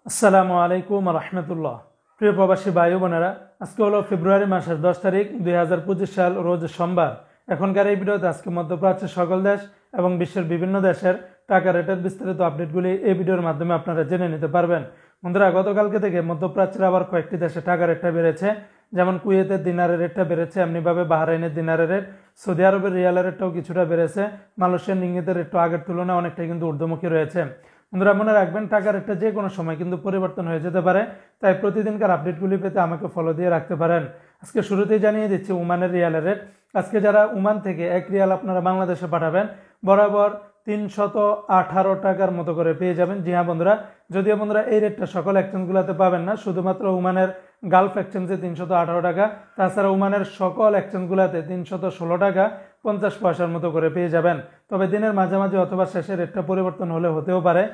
আসসালামু আলাইকুম রহমতুল্লাহ। প্রিয় প্রবাসী ভাই বোনেরা, আজকে হলো ফেব্রুয়ারি মাসের 10 তারিখ 2025 সাল, রোজ সোমবার। এখনকার এই ভিডিওতে আজকে মধ্যপ্রাচ্যের সকল দেশ এবং বিশ্বের বিভিন্ন দেশের টাকা রেটের বিস্তারিত আপডেটগুলি এই ভিডিওর মাধ্যমে আপনারা জেনে নিতে পারবেন। বন্ধুরা, গতকালকে থেকে মধ্যপ্রাচ্যের আবার কয়েকটি দেশে টাকা রেটটা বেড়েছে। যেমন কুয়েতের দিনারের রেটটা বেড়েছে, এমনিভাবে বাহরাইনের দিনারের রেট, সৌদি আরবের রিয়ালের রেটটাও কিছুটা বেড়েছে, মালয়েশিয়ার রিঙ্গিতের রেটটা আগের তুলনায় অনেকটাই কিন্তু ঊর্ধ্বমুখী রয়েছে। বন্ধুরা, মনে রাখবেন টাকার একটা যে কোনো সময় কিন্তু পরিবর্তন হয়ে যেতে পারে, তাই প্রতিদিনকার আপডেটগুলি পেতে আমাকে ফলো দিয়ে রাখতে পারেন। আজকে শুরুতেই জানিয়ে দিচ্ছি ওমানের রিয়ালের রেট। আজকে যারা ওমান থেকে 1 রিয়াল আপনারা বাংলাদেশে পাঠাবেন, বরাবর 318 টাকার মতো করে পেয়ে যাবেন। জি হ্যাঁ বন্ধুরা, যদিও বন্ধুরা এই রেটটা সকল এক্সচেঞ্জগুলোতে পাবেন না, শুধুমাত্র ওমানের গালফ এক্সচেঞ্জে 318 টাকা, তাছাড়া ওমানের সকল এক্সচেঞ্জগুলোতে 316 টাকা 50 পয়সার মতো করে পেয়ে যাবেন। তবে দিনের মাঝামাঝি অথবা শেষে রেটটা পরিবর্তন হতেও পারে।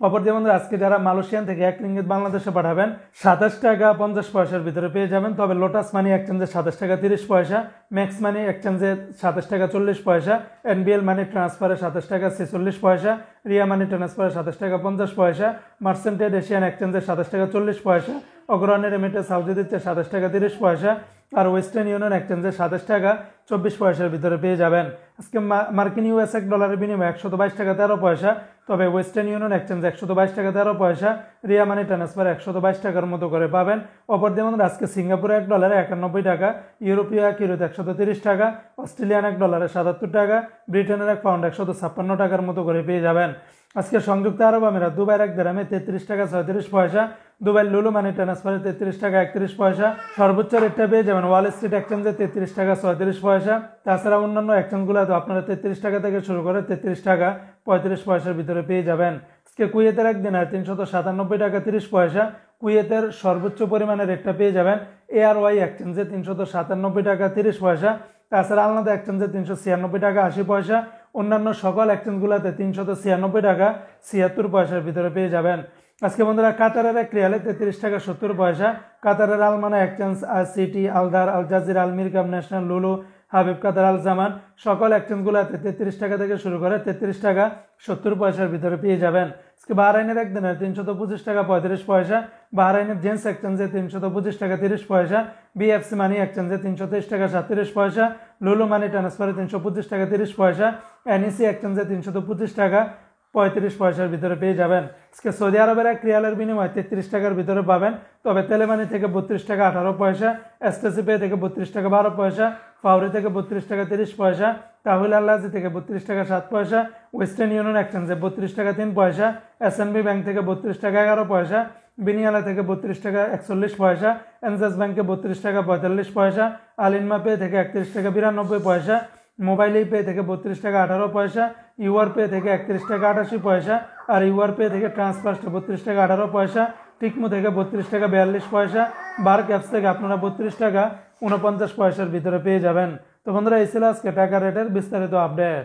অপরদিকে বন্ধুরা, আজকে যারা মালয়েশিয়ান থেকে 1 রিঙ্গিত বাংলাদেশে পাঠাবেন 27 টাকা 50 পয়সার ভিতরে পেয়ে যাবেন। তবে লোটাস মানি এক্সচেঞ্জে 27 টাকা 30 পয়সা, ম্যাক্স মানি এক্সচেঞ্জে 27 টাকা 40 পয়সা, এনবিএল মানি ট্রান্সফারে 27 টাকা 46 পয়সা, রিয়া মানি ট্রান্সফারে 27 টাকা 50 পয়সা, মার্সেন্টেড এশিয়ান এক্সচেঞ্জে 27 টাকা 40 পয়সা, অগ্রণী রেমিটে সাউদি দিচ্ছে 27 টাকা 30 পয়সা, আর ওয়েস্টার্ন ইউনিয়ন এক্সচেঞ্জে 27 টাকা 24 পয়সার ভিতরে পেয়ে যাবেন। আজকে মার্কিন ইউএস এক ডলারের বিনিময়ে 122 টাকা 13 পয়সা, তবে ওয়েস্টার্ন ইউনিয়ন এক্সচেঞ্জে 122 টাকা 13 পয়সা, রিয়া মানি ট্রান্সফার 122 টাকার মতো করে পাবেন। অপরদিকে আজকে সিঙ্গাপুরে 1 ডলারে 91 টাকা, ইউরোপীয় এক ইউরোতে 130 টাকা, অস্ট্রেলিয়ান 1 ডলারে 77 টাকা, ব্রিটেনের 1 পাউন্ড 156 টাকার মতো করে পেয়ে যাবেন। আজকে সংযুক্ত আরব আমিরাত দুবাইয়ের 1 দিরহামে 33 টাকা 37 পয়সা, দুবাই লুলু মানি ট্রান্সফারে 33 টাকা 31 পয়সা, সর্বোচ্চ রেটটা পেয়ে যাবেন ওয়াল স্ট্রিট এক্সচেঞ্জে 33 টাকা 37 পয়সা। তাছাড়া অন্যান্য এক্সচেঞ্জগুলোতে আপনারা 33 টাকা থেকে শুরু করে 33 টাকা 35 পয়সার ভিতরে পেয়ে যাবেন। আজকে কুয়েতের 1 দিনার 397 টাকা 30 পয়সা, কুয়েতের সর্বোচ্চ পরিমাণের রেটটা পেয়ে যাবেন এআরওয়াই এক্সচেঞ্জে 397 টাকা 30 পয়সা। তাছাড়া আলনাদা এক্সচেঞ্জে 396 টাকা 80 পয়সা, অন্যান্য সকল এক্সচেঞ্জগুলোতে 396 টাকা 76 পয়সার ভিতরে পেয়ে যাবেন। আজকে বন্ধুরা কাতারের 1 রিয়ালে 33 টাকা 70 পয়সা, কাতারের আলমানা এক্সচেঞ্জ, সিটি, আলদার, আল জাজিরা, আল মিরকাম, ন্যাশনাল, লুলু, হাবিব, কাতার, আল জামান, সকল এক্সচেঞ্জগুলোতে 33 টাকা থেকে শুরু করে 33 টাকা 70 পয়সার ভিতরে পেয়ে যাবেন। আজকে বাহরাইনের 1 দিনে 325 টাকা 35 পয়সা, বাহরাইনের জেন্স এক্সচেঞ্জে 325 টাকা 30 পয়সা, বিএফসি মানি এক্সচেঞ্জে 323 টাকা 37 পয়সা, লুলু মানি ট্রান্সফারে 325 টাকা 30 পয়সা, এনইসি এক্সচেঞ্জে 325 টাকা 35 পয়সার ভিতরে পেয়ে যাবেন। আজকে সৌদি আরবের 1 রিয়ালের বিনিময়ে 33 টাকার ভিতরে পাবেন। তবে তেলেমানি থেকে 32 টাকা 18 পয়সা, এসটিসি পে থেকে 32 টাকা 12 পয়সা, ফাউরি থেকে 32 টাকা 30 পয়সা, তাহুল আল্লাজি থেকে 32 টাকা 7 পয়সা, ওয়েস্টার্ন ইউনিয়ন এক্সচেঞ্জে 32 টাকা 3 পয়সা, এসএনবি ব্যাংক থেকে 32 টাকা 11 পয়সা, বিনিয়ালা থেকে 32 টাকা 41 পয়সা, এনজাস ব্যাংকে 32 টাকা 45 পয়সা, আলিনমা পে থেকে 31 টাকা 92 পয়সা, মোবাইল পে থেকে 32 টাকা 18 পয়সা, ইউআর পে থেকে 31 টাকা 88 পয়সা, আর ইউআর পে থেকে ট্রান্সফার্স 32 টাকা 18 পয়সা, টিকমো থেকে 32 টাকা 42 পয়সা, বার ক্যাপস থেকে আপনারা 32 টাকা 49 পয়সার ভিতরে পেয়ে যাবেন। তো বন্ধুরা, এই ছিল আজকে টাকা রেটের বিস্তারিত আপডেট।